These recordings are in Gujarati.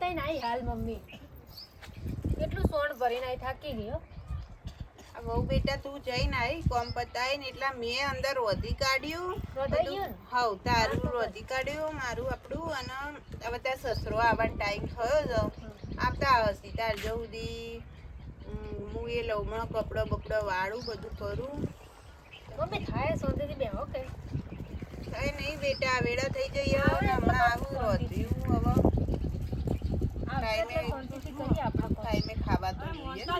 પતાઈ નાઈ હાલ મમ્મી કેટલું સોણ ભરીને આઈ થાકી ગયો આ બહુ બેટા તું જઈને આવી કોમ પતાય ને એટલા મેં અંદર રોધી કાઢ્યું હવ તારું રોધી કાઢ્યું મારું આપણું અને હવે ત્યાં સસરો આવવાનો ટાઈમ થયો છે આવતા હસી તાર જઉદી હું એ લવમણો કપડો બપડો વાળું બધું કરું મમ્મી થાય સોંધેથી બેહો કે થાય નહીં બેટા વેળા થઈ જઈએ હમણાં આવું રોધ્યું હવે ટાઈમે ખાવા તો જોઈએ ને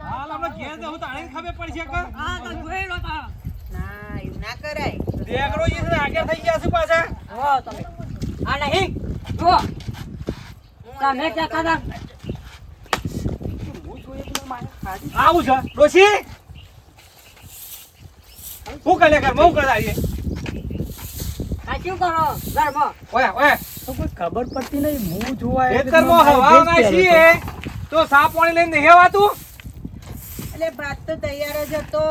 હાલ આપણે ઘેર જવું તાણે ખબર પડશે કે હા તો જોઈ લો તા ના એવું ના કરાય દેગરો જે છે આગળ થઈ ગયા છે પાછા હો તમે આ નહીં જો તમે કે કદા આવું છે ડોશી હું કરે કર હું કરાઈએ આ શું કરો ઘરમાં ઓય ઓય તો કોઈ ખબર પડતી નહીં હું જોવા ખેતરમાં હવા નાખીએ તો સા પાણી લઈને નહીં આવાતું એટલે ભાત તો તૈયાર જ હતો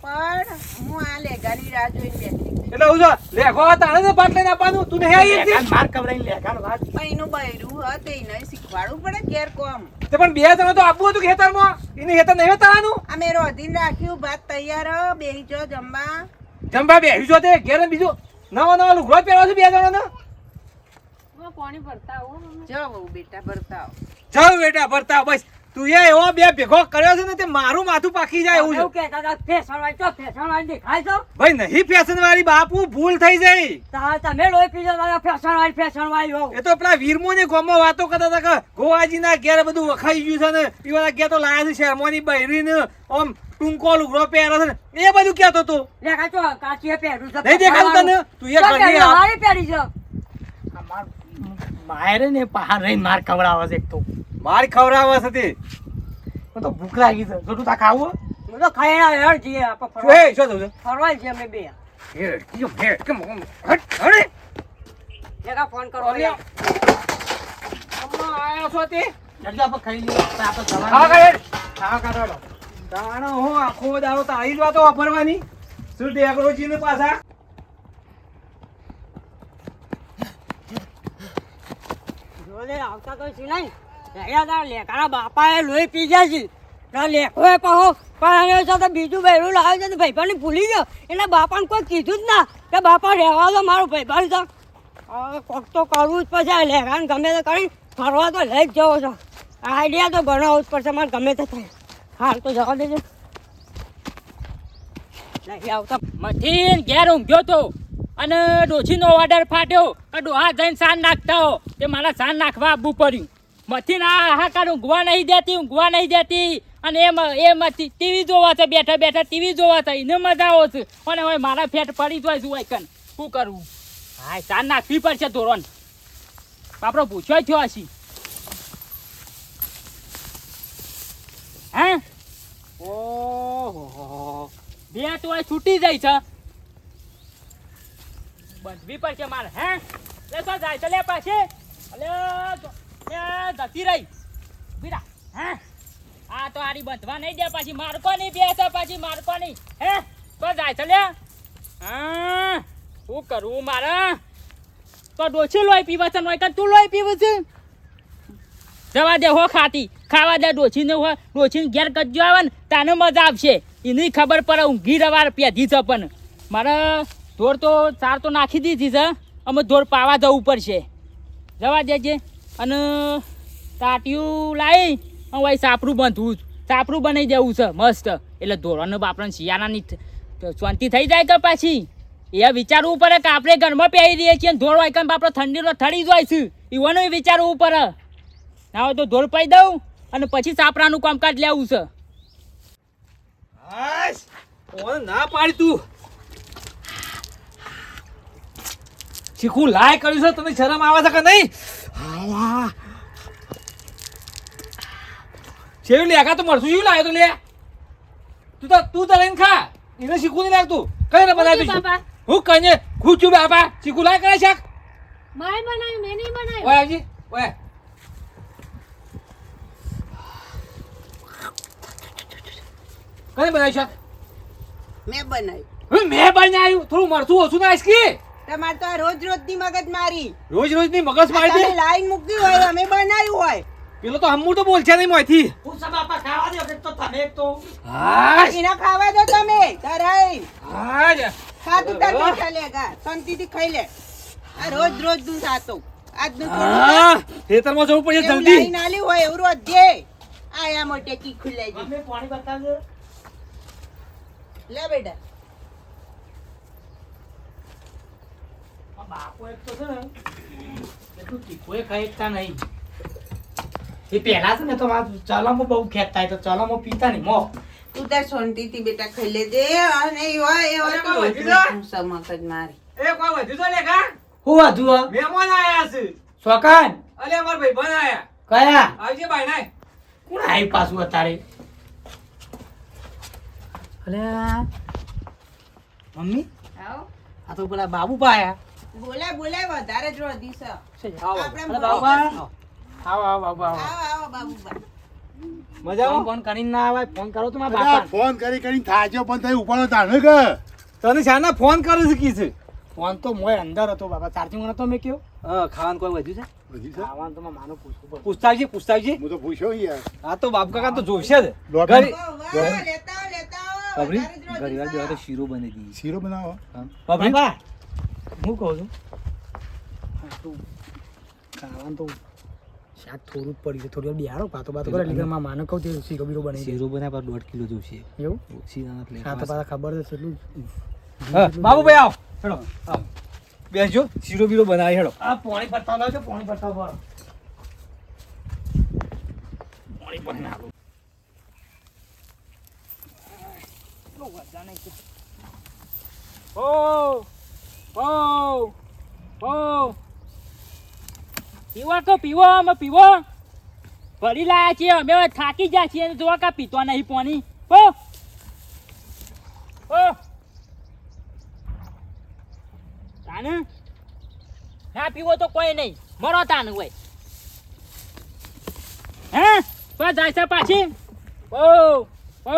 પણ હું આ લેગાની રાહ જોઈને બેઠી એટલે હું જો લેખો તાણે તો પાટ લઈને આપવાનું તું નહીં આવી હતી માર કવરાઈને લેખાનો વાત પણ એનું બૈરું હત એને શીખવાડવું પડે ઘેર કોમ તે પણ બે જણા તો આપવું હતું ખેતરમાં એને ખેતર નહીં તારાનું અમે રોધીને રાખ્યું ભાત તૈયાર બેહી જો જમવા જમવા બેહી જો તે ઘેર બીજું નવા લુગડો પહેરવા છે બે જણાને પાણી ભરતા આવો મમ્મી જો બહુ બેટા ભરતા ચાલ બેટા ભરતા બસ તું એ એવો બે ભેગો કર્યો છે ને તે મારું માથું પાકી જાય એવું એવું છે કે કદા ફેશન વાળી દેખાય છો ભાઈ નહીં ફેશન વાળી બાપુ ભૂલ થઈ જાય તા તમે લોહી પીજો ફેશન વાળી હો એ તો પેલા વીરમો ને ગોમમાં વાતો કરતા હતા કે ગોવાજી ના ઘેર બધું વખાઈ ગયું છે ને પીવાના ઘેર તો લાયા છે શેરમોની બૈરી ને આમ ટૂંકો લુગડો પહેરો છે ને એ બધું કહેતો તો લેખા છો કાચીએ પહેરું છે નહીં દેખાતું તને તું એ ઘરની આ મારી પહેરી છે મારે ને બહાર રહીને માર કવરાવે છે એક તો મારી ખવડાવે છે તે મને તો ભૂખ લાગી છે જો તું તા ખાવું હું તો ખાઈના હેડ જઈએ આપણે શું હે શું થયું ફરવા જઈએ અમે બે છે કીજો ઘેર કેમ હટ હડે લેખા ફોન કરો અલ્યા અમ્મા આયો છો તે જલ્દી આપણે ખાઈ લઈએ આપણે ખા જવાનું કરે ખા કાઢો તાણો હું આખો દાડો તો આવી જ વાતો વાપરવાની શું ડેગરોજી ને પાછા જોલે આવતા તો છે નહીં રહ્યા લેખાના બાપાએ લોહી પી ગયા છે તો લેખોએ કહો પણ એને તો બીજું બહેરું લાવે છે તો ભાઈબાની ભૂલી ગયો એટલે બાપાને કોઈ કીધું જ ના કે બાપા રહેવા દો મારું ભાઈબાન છે હવે કોક તો કરવું જ પડશે લેખાને ગમે તે કરી ફરવા તો લઈ જ જવો છો આઈડિયા તો બનાવવું જ પડશે મારે ગમે તે થાય હાલ તો જવા દેજો નહીં આવતા મથીન ઘેર ઊંઘ્યો તો અને ડોશીનો ઓર્ડર ફાટ્યો કે ડોહા જઈને સાન નાખતા હો તે મારા સાન નાખવા આપવું પડ્યું મથીન આ હાહાકાર ઊંઘવા નહીં દેતી અને એમ ટીવી જોવા છે બેઠા બેઠા ટીવી જોવા છે એને મજા આવે છે અને હવે મારા ફેટ પડી જાય શું કન શું કરવું હા સાન નાખવી પડશે ધોરણ આપણો પૂછ્યો થયો હશી હે ઓહો બે તો છૂટી જાય છે બંધવી પડશે મારે હે લે તો જાય તો લે પાછી અલે એ જતી રહી બીરા હે આ તો આરી બંધવા નહીં દે પાછી મારકો નહીં બેસે પાછી મારકો નહીં હે તો જાય તો લે હા શું કરવું મારે તો ડોછી લોહી પીવા છે નોય તું લોહી પીવું છે જવા દે હો ખાવા દે ડોશીને હો ડોશીને ઘેર કજ્જો આવે ને તાને મજા આવશે એની ખબર પડે ઊંઘી રવાર પેધી છે પણ મારે ઢોર તો ચાર તો નાખી દીધી છે અમે ઢોર પાવા જવું પડશે જવા દેજે અને તાટિયું લાવી હવે સાપરું બાંધવું સાપરું બનાવી દેવું છે મસ્ત એટલે ઢોરોને બાપરાને શિયાળાની શાંતિ થઈ જાય કે પાછી એ વિચારવું પડે કે આપણે ઘરમાં પહેરી રહીએ છીએ ઢોર હોય કે બાપરો ઠંડીનો થડી જાય છે એવાનું વિચારવું પડે ના હોય તો ઢોર પાઈ દઉં અને પછી સાપરાનું કામકાજ લેવું છે હાશ ઓને ના પાડી તું શીખું લાય કર્યું છે તને શરમ આવે છે કે નહીં આવા શેરું લેખા તો મળશું શું લાવ્યો તો લે તું તો લઈને ખા એને શીખું નહીં લાગતું કઈ ને બનાવી દઈશું હું કહીને ખુશ છું બાપા શીખું લાય કરે શાક માય બનાવ્યું મેં નહીં બનાવ્યું ઓય આવજી ઓય કઈ બનાવી શાક મેં બનાવ્યું મેં બનાવ્યું થોડું મરચું ઓછું નાખીશ કે તમારે તો આ રોજ રોજની મગજ મારી રોજ રોજની મગજ મારી દે. લાઈન મૂકી હોય અમે બનાવ્યું હોય પેલો તો હમું તો બોલશે નહીં મોંથી. પૂછા બાપા ખાવા દે એક તો તમે એક તો હા એના ખાવા દો તમે ધરાઈ હા જ. ખાતું તાર બેઠા લેગા શાંતિથી ખાઈ લે આ રોજ રોજ નું સાતો આજનું હા ખેતરમાં જવું પડશે થોડું જલ્દી. લાઈન આલી હોય એવું રોજ દે આયા મોટે કી ખુલે અમે પાણી બતાવજો લે બેટા આ બાપો એક તો છે ને એટલું તીખું એ ખાઈ શકતા નહીં એ પહેલા છે ને તો ચલામાં બહુ ખેંચતા હોય તો ચલામાં પીતા નહીં મો તું તાર શાંતિથી બેટા ખાઈ લેજે અને એવા તો અરે રોજ બાબા, રોજ નું મગજ મારી એ કોઈ વધ્યું છે લેખા? હું વાધું હ મહેમાન આયા છે. શોકાન અલે અમાર ભાઈબંધ આયા. કયા આવજે ભાઈ નાય. કોણ આવી પાછું અત્યારે અલે મમ્મી આવો આ તો પેલા બાબુ પાયા બોલાય વધારે જ રોધી છે આવો. આપણે અરે મોઢું બાબા કશું. આવો આવો બાબુ આવો આવો બાબુબા મજામાં? ફોન કરીને ના આવે ફોન કરો તો મારા અલા, બાપા ફોન કરી કરીને થાક્યો પણ તઈ ઉપાડો તાને કે તને શાના ફોન કરે છે કી છે? ફોન તો મોય અંદર હતો બાબા ચાર્જિંગ નતો મેં કયો હા ખાવાનું કોઈ વધ્યું છે? બધી છે? ખાવાનું તો મારે માનો પૂછવું પડે પૂછતાવજી. હું તો પૂછ્યો યાર હા તો બાપ કાકા તો જોશે જ. ડોક્ટર. ઘરે- વાહ, લેતા આવો, બાબરી, વધારે જ રોધી ઘણી વાર છે. બેહો તો શીરો બની દી. શીરો બનાવો બાબરી, બાબા હું કહું છું હા, તું ખાવાનું તો શાક થોડું જ પડ્યું છે થોડી વાર બિહારો પાતો બાતો કરે એટલે મારા માને કહું તે શીરો બીરો બનાવી દે શીરો બનાવ્યા પર 1.5 કિલો જોશે. એવું શીરાના પ્લેટ. હા તો પાછા ખબર છે એટલું હા, બાબુભાઈ આવો. હેડો, આવો. બેસજો, શીરો બીરો બનાવી હેડો. આ પાણી ભરતા લાવજો પાણી ભરતા ભરો પાણી ભરી નાખો પીવો તો પીવો અમે પીવો ભરી લાયા છીએ અમે હવે થાકી ગયા છીએ અને જોવા કા પીતો નહીં પાણી હો તાને ના પીવો તો કોઈ નહીં મરો તાને હોય હે તો જાય છે પાછી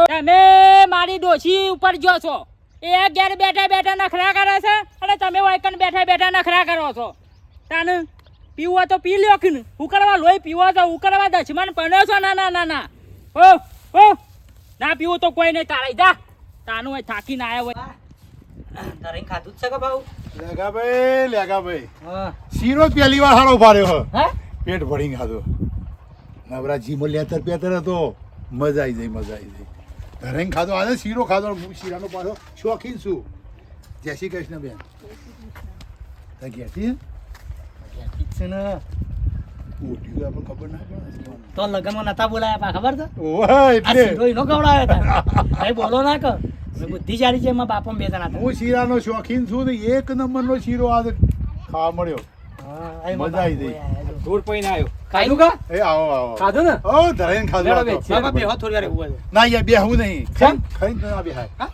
તમે મારી ડોશી ઉપર જો છો એ ઘેર બેઠા બેઠા નખરા કરે છે અને તમે વાયકન બેઠા બેઠા નખરા કરો છો તાને પીવો તો પી લ્યો કે ઉકળવા લોહી પીવો તો ઉકળવા દશમન પડ્યો છો ના ઓ ના પીવું તો કોઈ નહીં તારે જા તાનું હોય થાકીને આવ્યો હોય ધરીને ખાધું જ છે કે ભાऊ લેગાભાઈ હા શીરો જ પહેલી વાર હારો ભાર્યો હો હે પેટ ભરીને ખાધો નવરાજીમાં લેતર પેતર હતો મજા આવી જાય ધરેને ખાધો આજે શીરો ખાધો હું શીરાનો પાછો શોખીન છું જય શ્રી કૃષ્ણ બેન ત્યાં ઘેરથી છે ને ઉઠ્યું આપણને ખબર ના પડે તો લગનમાં નતા બોલાયા પા ખબર છે ઓહ આ એટલે શીરો એનો ખવડાવ્યો હતા ભાઈ બોલો ના કર મેં બુદ્ધિશાળી છે એમાં બાપા બે જણા હતા હું શીરાનો શોખીન છું ને એક નંબરનો શીરો આજે ખાવા મળ્યો હા, અહીં મજા આવી બાપુ ગઈ. આયા જો. ધૂળ પઈને આવ્યો. ખાધું કા? એ આવો ખાધું ને? ઓ ધરેને ખાધો લેડો આ તો. બેસ. બાપા બેહો થોડી વાર એવું હોય ના યાર બેહું નહીં કેમ? ખાઈને તો ના બેહાય હા?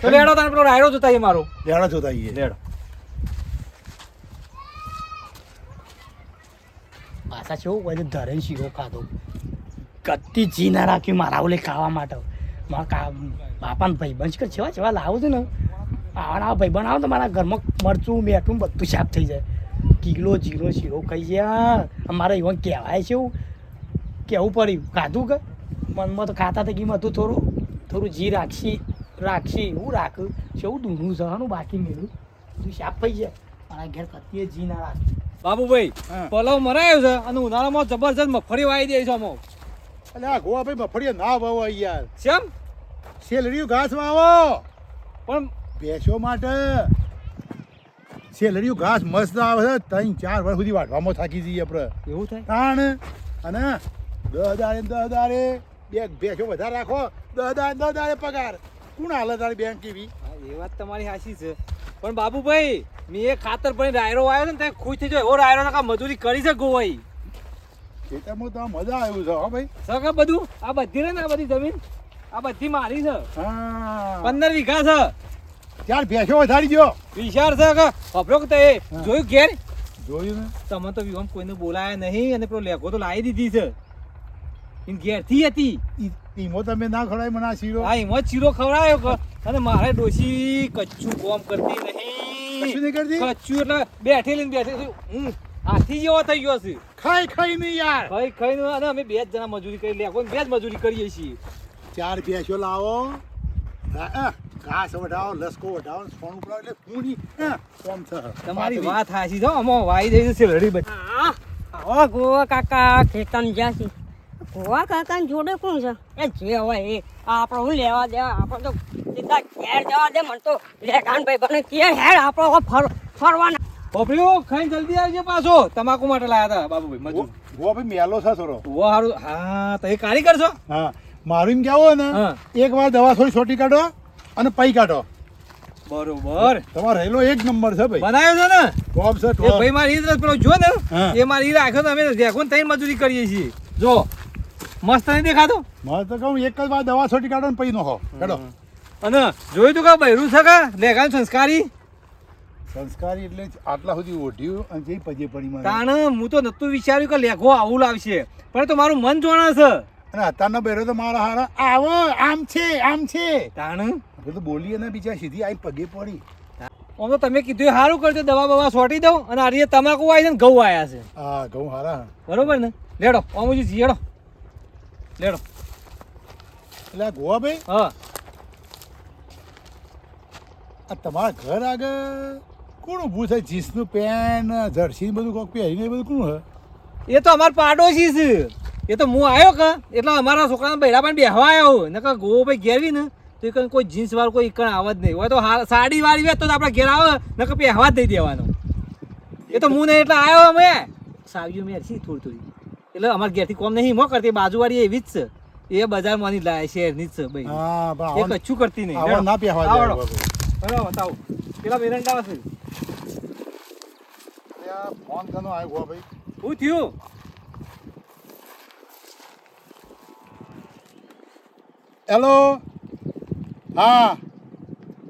તો લેડો તને પેલો રાયડો જોતા આવીએ મારો. લેડા જોતા આવીએ લેડો. પાછા કેવું હોય છે, ધરેને શીરો ખાધો કત્તી જી ના રાખ્યું મારા ઓલે ખાવા માટે મારા બાપાને ભાઈબંધ કર છેવા છેવા લાવું છે ને આવા ભાઈબંધ આવો તો મારા ઘરમાં મરચું મેઠું બધું સાફ થઈ જાય કિલો જીરો શીરો ખાઈ જાય અમારે એવું કહેવાય છે એવું કેવું પડ્યું ખાધું કે મનમાં તો ખાતા થઈ ગયું હતું થોડું જી રાખશી એવું રાખ કેવું દૂનું છે હાનું બાકી મેળું બધું સાફ થઈ જાય મારા ઘેર કત્તીએ જી ના રાખે બાબુભાઈ હા. પલાવ મરાયો છે અને ઉનાળામાં જબરજસ્ત મગફળી વાવી દે છે અમો. એટલે આ ગોવા ભાઈ મફળીએ ના વાવો યાર કેમ? શેલરીયું ઘાસ વાવો પણ ભેંસો માટે શેલરીયું ઘાસ મસ્ત આવે છે 3-4 વર્ષ સુધી વાટવામાં થાકી જઈએ આપણે એવું થાય? તાણ અને 10 દાડે બે ભેંસો વધારે રાખો 10 દાડે પગાર કોણ હાલે તારી બેંક કેવી હા, એ વાત તમારી સાચી છે પણ બાબુભાઈ મેં એ ખાતર પણ રાયરો આવ્યો છે ને ત્યાં ખુશ થઈ જાય એવો રાયરો ને કાં મજૂરી કરી છે ગોવાઈ ખેતરમાં તો મજા આવ્યું છે હો ભાઈ સગા બધું આ બધી રે ને આ બધી જમીન આ બધી મારી છે હા 15 વીઘા છે ચાર ભેંસો વધારી દો વિચાર છે કે ખબરો કે તે હા. જોયું ઘેર જોયું ને તમે તો વિવાહ કોઈને બોલાયા નહીં અને પેલો લેખો તો લાવી દીધી છે એની ઘેરથી હતી ઈમો તમે ના ખવડાય મને આ શીરો હા એમાં જ ચીરો ખવડાયો અને મારે ડોશી કચ્છું કોમ કરતી નહીં કશું નહીં કરતી કચ્યું એટલે બેઠી લઈને બેઠી હું હાથી જેવો થઈ ગયો છે ખાઈ નહીં યાર ખાઈ અને અમે 2 જણા મજૂરી કરી લે કોઈ 2 જ મજૂરી કરીએ છીએ 4 ભેંસો લાવો ઘાસ વઢાવો લસકો વઢાવો સોનું પડાવો એટલે પૂરી કોમ થશે તમારી વાત હાચી છે અમો વાઈ દઈ છે લડી બધી હા આવો ગોવા કાકા ખેતમ જ્યાં છે ગોવા કાકા જોડે કોણ છે એ જે હોય એ આપણે હું લેવા દેવા આપણે તો સીધા ઘેર જવા દે મને તો લેખાન ભાઈ બને કે હેડ આપણે ફરવાના પોપડીઓ ખાઈને જલ્દી આવજો પાછો તમાકુ માટે લાયા હતા બાબુભાઈ મજૂર ગો ભાઈ મેલો છે થોડો ઓ હારું હા તો એ કારીગર છો હા મારું એમ કેવું ને હા. એક વાર દવા થોડી છોટી કાઢો અને પૈ કાઢો બરોબર તમારો રહેલો એક નંબર છે ભાઈ બનાવ્યો છે ને ટોપ છે એ ટોપ ભાઈ મારી ઈદ પેલો જો ને હા. એ મારી ઈ રાખ્યો તો અમે દેખો ને તઈ મજૂરી કરીએ છીએ જો મસ્ત નહીં દેખાતો મારે તો કહું એક જ વાર દવા છોટી કાઢો ને પૈ નો હો કાઢો અને જોયું તું કે બૈરું છે કા લેખાન સંસ્કારી સંસ્કારી એટલે જ આટલા સુધી ઓઢ્યું અને જઈ પજે પડી મારે તાણ હું તો નતું વિચાર્યું કે લેખો આવું લાવશે પણ તો મારું મન જોણા છે અને અત્યારનો બેરો તો મારા હારા આવો આમ છે તાણ આપણે તો બોલીએ ને બીજા સીધી આવી પગે પડી આમ તો તમે કીધું એ સારું કરજો દવા બવા સોટી દઉં અને આ રીતે તમાકુ આવી છે ને ઘઉં આવ્યા છે હા ઘઉં હારા બરોબર ને લેડો અમુજી જીયડો લેડો એટલે આ ગોવા ભાઈ હા આ તમારા ઘર આગળ કોણ ઊભું છે જીન્સનું પેન્ટ જર્સી બધું કોક પહેરીને એ બધું કોણ છે એ તો અમાર પાડોશી છે એ તો હું આવ્યો કે એટલે અમારા છોકરાના બૈરા પણ બેહવા આવ્યો ને કે ગો ભાઈ ઘેરવી ને તો એ કોઈ જીન્સ વાળું કોઈ એકણ આવ જ નહીં હોય તો સાડી વાળી વેચ તો આપણે ઘેર આવે ને કે પહેવા જ નહીં દેવાનો એ તો હું નહીં એટલે આવ્યો અમે સાવ્યું મેં છીએ થોડી એટલે અમારા ઘેરથી કોમ નહીં મો કરતી બાજુવાળી એવી જ છે એ બજારમાંની લાય શહેરની જ છે ભાઈ હા એ પણ કચ્છું કરતી નહીં આવા ના પહેવા દે આવડો. બાબુ. બરાબર બતાવો પેલા મેરંડા છે ત્યાં ફોન કનો આવ્યો ગોવા ભાઈ શું થયું હેલો હા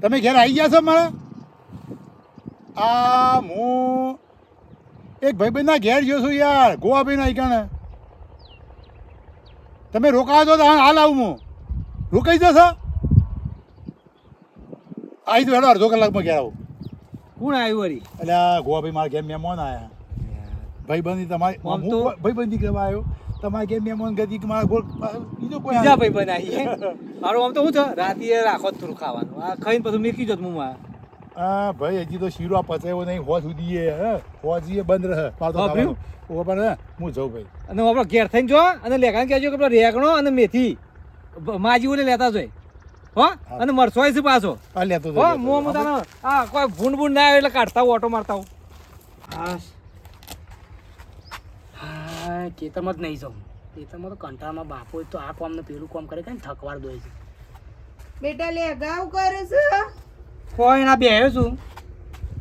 તમે ઘેર આવી ગયા છો મારા હું એક ભાઈબંધના ઘેર ગયો છું યાર ગોવા ભાઈ ના કારણે તમે રોકાવા દો તો હાલ આવું હું રોકાઈ જશો આવી તો હેડો અડધો કલાકમાં ઘેર આવું કોણ આવ્યું વળી એટલે આ ગોવા ભાઈ મારા ઘેર મહેમાન આવ્યા ભાઈબંધી તમારી આમ તો- હું ભાઈબંધી કરવા આવ્યો તમારા ઘેર મહેમાન ગતિ કે મારા ગોળ બીજો કોઈ બીજા આવ્યો. ભાઈ બનાવી મારું આમ તો શું છે રાતે રાખો જ થોડું ખાવાનું આ ખાઈને પછી મેકી જો મુમાં હા ભાઈ હજી તો શીરો પચાવ્યો નહીં હોજ સુધી હોજી બંધ રહે મારે તો વાપર્યું? ખાવાનું. ઓ પણ હું જાઉં ભાઈ અને આપણે ઘેર થઈને જો અને લેખાને કહેજો કે પેલો રેગણો અને મેથી માજી ઓલે લેતા જોઈ હો અને મરસોય છે પાછો આ લેતો હો હું તાનો હા કોઈ ભૂંડ ભૂંડ ના આવે એટલે કાઢતા હું ઓટો મારતા હું હા ખેતરમાં જ નહીં જાઉં ખેતરમાં તો કંટાળમાં બાપો તો આ કામ ને પેલું કામ કરે કે થકવાડ દોય છે બેટા લે અગાઉ કરું છું કોઈ ના બેહ્યો છું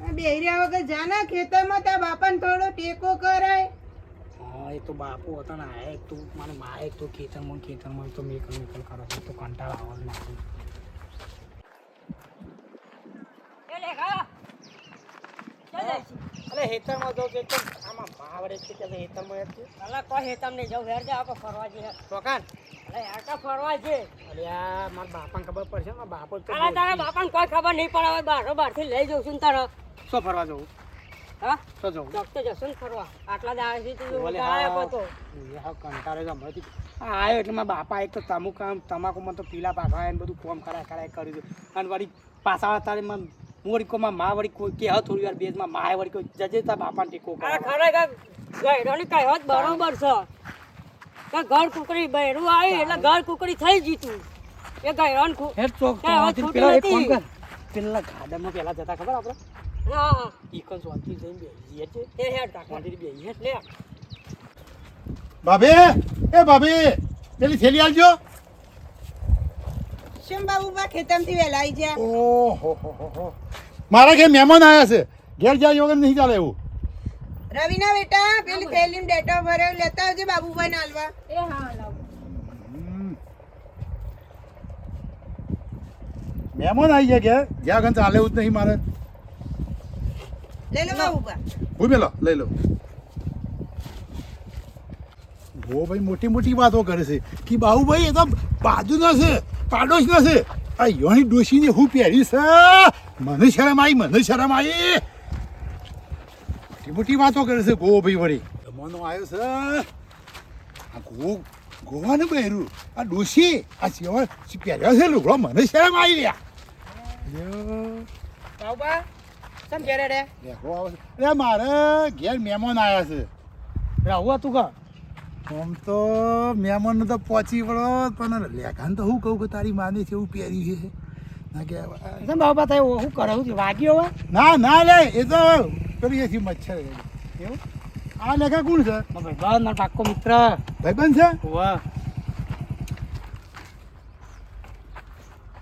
આ બેહર્યા વગર જાના ખેતરમાં તારા બાપાને થોડો ટેકો કરાય હા એ તો બાપુ હતા ને આ એક તો મને મા એક તો ખેતરમાં તો મેકલ કરો છો તો કંટાળ આવવાનું નાખું એ લેખા ચાલ જાય અરે હેતરમાં જાઉં તો એકદમ આમાં ભાવડે છે કે હેતરમાં યાર અલા કોઈ હેતમ નહીં જાવ હેર જા આપણે ફરવા જઈએ ચોકાન અલે યાર કા ફરવા છે અરે આ મારા બાપાને ખબર પડશે મારા બાપો તો અલા તારા બાપાને કોઈ ખબર નહીં પડે હવે બહારથી લઈ જઉં છું ને તારા શું ફરવા જવું હા શું જવું ડોક્ટર જશો ને ફરવા આટલા દાડાથી તું બોલે ગાળ્યો હા હતો હા કંટાળે છે હમણાંથી આવ્યો એટલે મારા બાપા એક તો તમાકુમાં તો પીલા પાકવા એને બધું કોમ કરાય કર્યું છે અને વળી પાછા તારે હું વળી કોમાં મા વળી કોઈ કે થોડી વાર બેજમાં મા વળી કોઈ જજે તારા બાપાને ટેકો અરે કરે ખરેખર ગયડોની કહેવત બરોબર છે કે ઘર કુકડી બૈરું આવી એટલે ઘર કુકડી થઈ જીતું એ ગયડોન હેડ ચોક કહેવત તો ખોટી પેલા એક કામ નથી. કર પેલા ગાર્ડનમાં પેલા જતા ખબર આપણે હા ઈકન શાંતિ જઈને બેસીએ છે એ હેડ કાકા શાંતિથી બેસીએ લે ભાભી એ ભાભી પેલી થેલી આલજો શેમ બાબુબા ખેતમથી વહેલા આવી જા ઓહો હો મારા ઘેર મહેમાન આવ્યા છે ઘેર જાય વગર નહીં ચાલે એવું રવિના બેટા પેલી થેલીમાં ડેટો ભર્યો લેતા આવજે બાબુભાઈ ને હાલવા એ હા લાવ મહેમાન આવી ગયા ઘેર જ્યાં આગળ ચાલે એવું જ નહીં મારે લઈ લો બાબુબા ભૂઈ મેલો લઈ લો ભો ભાઈ મોટી મોટી વાતો કરે છે કે બાહુભાઈ એ તો બાજુ ના છે પાડોશ ના છે આ યોની ડોશીને હું પહેરી છે મને શરમ આવી મોટી વાતો કરે છે ગો ભાઈ વળી જમાનો આવ્યો છે આ ગોવાને બહેરું આ ડોશી આ સેવા પહેર્યો છે લુગડો મને શરમ આવી બાબા કેમ ઘેરે રે દેખો આવે છે અરે મારે ઘેર મહેમાન આવ્યા છે આવું હતું કા આમ તો મહેમાન તો પહોંચી પડો પણ લેખાન તો હું કહું કે તારી માને છે એવું પહેર્યું છે ના કે બાબા થાય શું કરે શું વાગ્યો હવે ના લે એ તો પેલી એથી મચ્છર એવું આ લેખા કોણ છે ભાઈ મારો પાક્કો મિત્ર ભાઈબંધ છે વાહ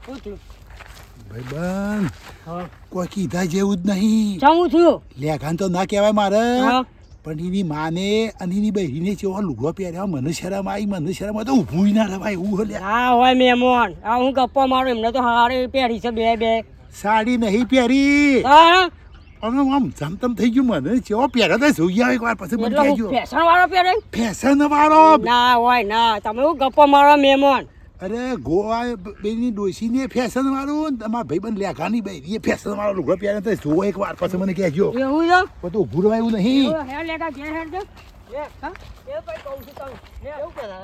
શું થયું ભાઈબંધ હા કોઈ કીધા જેવું જ નહીં ચામું થયું લેખાન તો ના કહેવાય મારે હા પણ એની માને અને એની બહેરીને કેવો લુગડો પહેર્યો મને શરમ આવી તો ઊભું ના રવાય એવું હલે હા હોય મહેમાન આ હું ગપ્પા મારું એમને તો હારી પહેરી છે બે સાડી નહીં પહેરી હા અને આમ જમતમ થઈ ગયું મને કેવો પહેર્યો તો જોઈએ એક વાર પછી મને એટલે કહેજો ફેશન વાળો પહેરે ફેશન વાળો ના હોય ના તમે હું ગપ્પા મારો મહેમાન અરે ગોવા બેની ડોશીને ફેશન વાળું તમારા ભાઈબંધ લેખાની બહેરીએ ફેશન વાળો લુગડો પહેર્યો તો જોવો એક વાર પછી મને કહેજો એવું છે બધું ઊભું રહેવાય એવું નહીં હે લેટા ઘેર હેડ જો લે હા એ ભાઈ કહું છું તમે એવું કહેતા